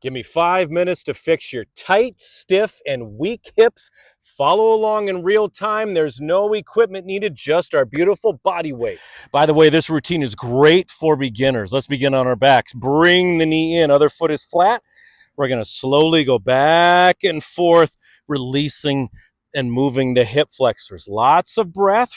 Give me 5 minutes to fix your tight, stiff, and weak hips. Follow along in real time. There's no equipment needed, just our beautiful body weight. By the way, this routine is great for beginners. Let's begin on our backs. Bring the knee in. Other foot is flat. We're going to slowly go back and forth, releasing and moving the hip flexors. Lots of breath.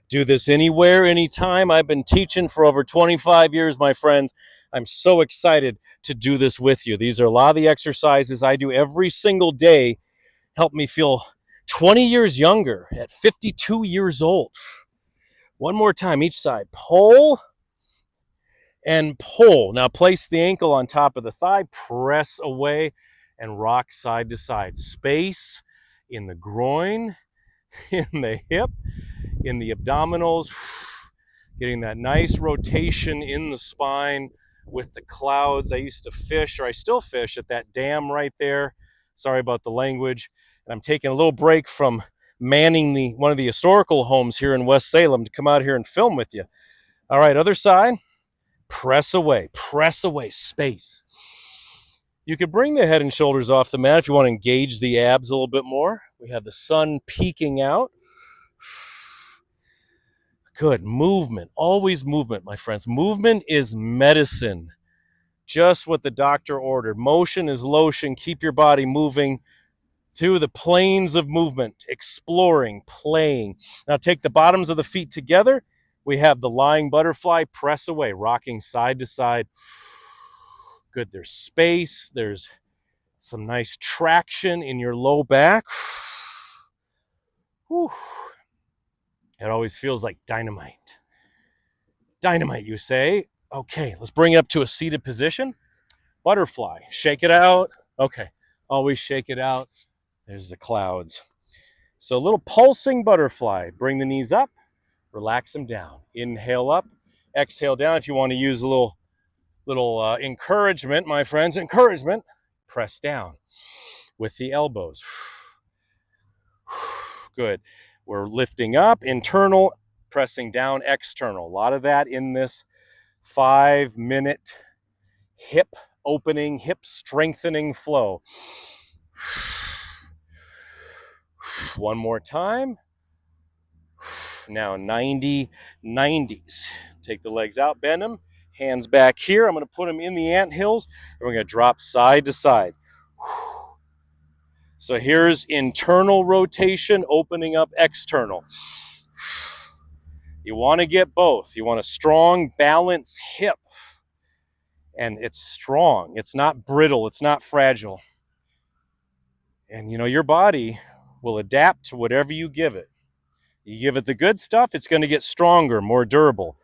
Do this anywhere, anytime. I've been teaching for over 25 years, my friends. I'm so excited to do this with you. These are a lot of the exercises I do every single day. Help me feel 20 years younger at 52 years old. One more time, each side. Pull and pull. Now place the ankle on top of the thigh, press away, and rock side to side. Space in the groin, in the hip, in the abdominals, getting that nice rotation in the spine with the clouds. I used to fish, or I still fish, at that dam right there. Sorry about the language. And I'm taking a little break from manning one of the historical homes here in West Salem to come out here and film with you. All right, other side. Press away, space. You could bring the head and shoulders off the mat if you want to engage the abs a little bit more. We have the sun peeking out. Good. Movement. Always movement, my friends. Movement is medicine. Just what the doctor ordered. Motion is lotion. Keep your body moving through the planes of movement, exploring, playing. Now take the bottoms of the feet together. We have the lying butterfly. Press away, rocking side to side. Good. There's space. There's some nice traction in your low back. Whew. It always feels like dynamite. Dynamite, you say? Okay, let's bring it up to a seated position. Butterfly, shake it out. Okay, always shake it out. There's the clouds. So a little pulsing butterfly. Bring the knees up, relax them down. Inhale up, exhale down. If you want to use a little encouragement, my friends, encouragement, press down with the elbows. Good. We're lifting up, internal, pressing down, external. A lot of that in this 5-minute hip opening, hip strengthening flow. One more time. Now 90s. Take the legs out, bend them, hands back here. I'm going to put them in the anthills, and we're going to drop side to side. So here's internal rotation, opening up external. You want to get both. You want a strong, balanced hip. And it's strong. It's not brittle. It's not fragile. And, your body will adapt to whatever you give it. You give it the good stuff, it's going to get stronger, more durable.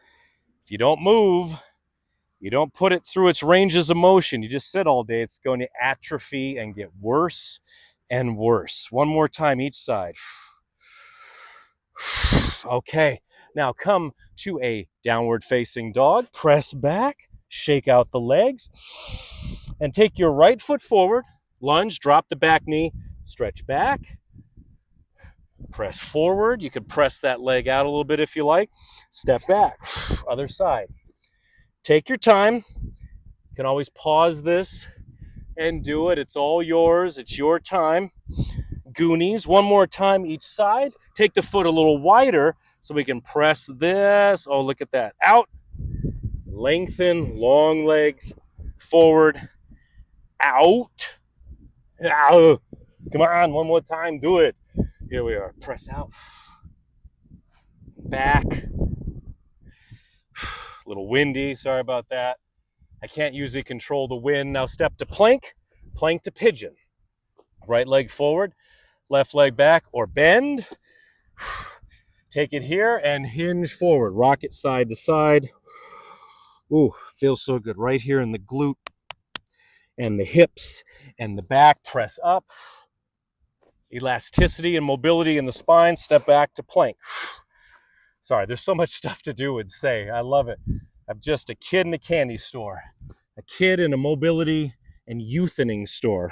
If you don't move, you don't put it through its ranges of motion, you just sit all day, it's going to atrophy and get worse and worse. One more time, each side. Okay, now come to a downward facing dog. Press back, shake out the legs, and take your right foot forward. Lunge, drop the back knee, stretch back. Press forward. You can press that leg out a little bit if you like. Step back. Other side. Take your time. You can always pause this and do it. It's all yours. It's your time. Goonies. One more time each side. Take the foot a little wider so we can press this. Oh, look at that. Out. Lengthen. Long legs. Forward. Out. Ow. Come on. One more time. Do it. Here we are. Press out. Back. A little windy. Sorry about that. I can't usually control the wind. Now step to plank. Plank to pigeon. Right leg forward. Left leg back or bend. Take it here and hinge forward. Rock it side to side. Ooh, feels so good. Right here in the glute and the hips and the back. Press up. Elasticity and mobility in the spine. Step back to plank. Sorry, there's so much stuff to do and say. I love it. I'm just a kid in a candy store. A kid in a mobility and youthening store.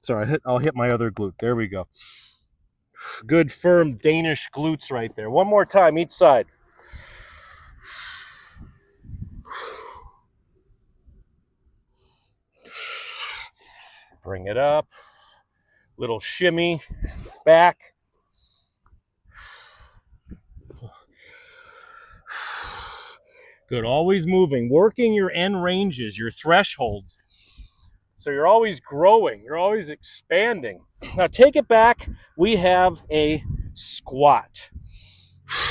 Sorry, I'll hit my other glute. There we go. Good, firm Danish glutes right there. One more time, each side. Bring it up. Little shimmy back. Good, always moving, working your end ranges, your thresholds. So you're always growing, you're always expanding. Now take it back, we have a squat.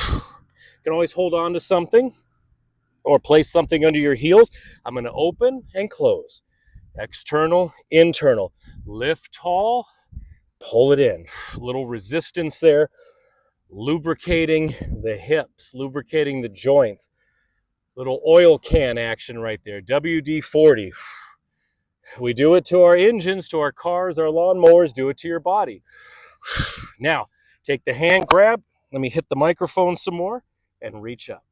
You can always hold on to something or place something under your heels. I'm going to open and close. External, internal. Lift tall, pull it in. Little resistance there, lubricating the hips, lubricating the joints. Little oil can action right there, WD-40. We do it to our engines, to our cars, our lawnmowers, do it to your body. Now, take the hand grab. Let me hit the microphone some more and reach up.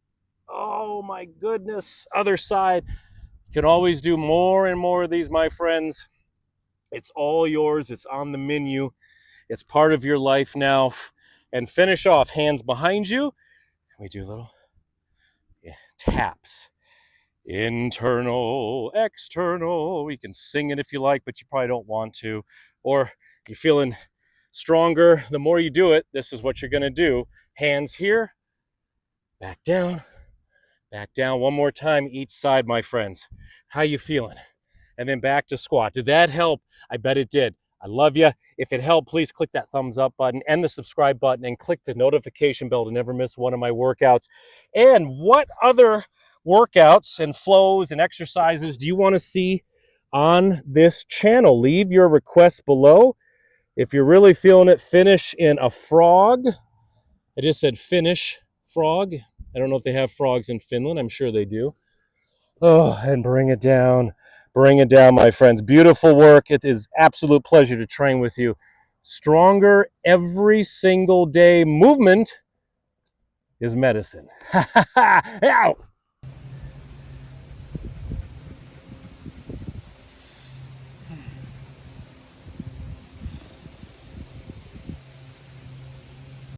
Oh my goodness, other side. You can always do more and more of these, my friends. It's all yours. It's on the menu. It's part of your life now. And finish off, hands behind you. We do little taps. Internal, external. We can sing it if you like, but you probably don't want to. Or you're feeling stronger. The more you do it, this is what you're going to do. Hands here, back down, back down. One more time each side, my friends. How you feeling? And then back to squat. Did that help? I bet it did. I love you. If it helped, please click that thumbs up button and the subscribe button and click the notification bell to never miss one of my workouts. And what other workouts and flows and exercises do you want to see on this channel? Leave your requests below. If you're really feeling it, finish in a frog. I just said finish frog. I don't know if they have frogs in Finland. I'm sure they do. Oh, and bring it down. Bring it down, my friends. Beautiful work. It is absolute pleasure to train with you. Stronger every single day. Movement is medicine. Ow!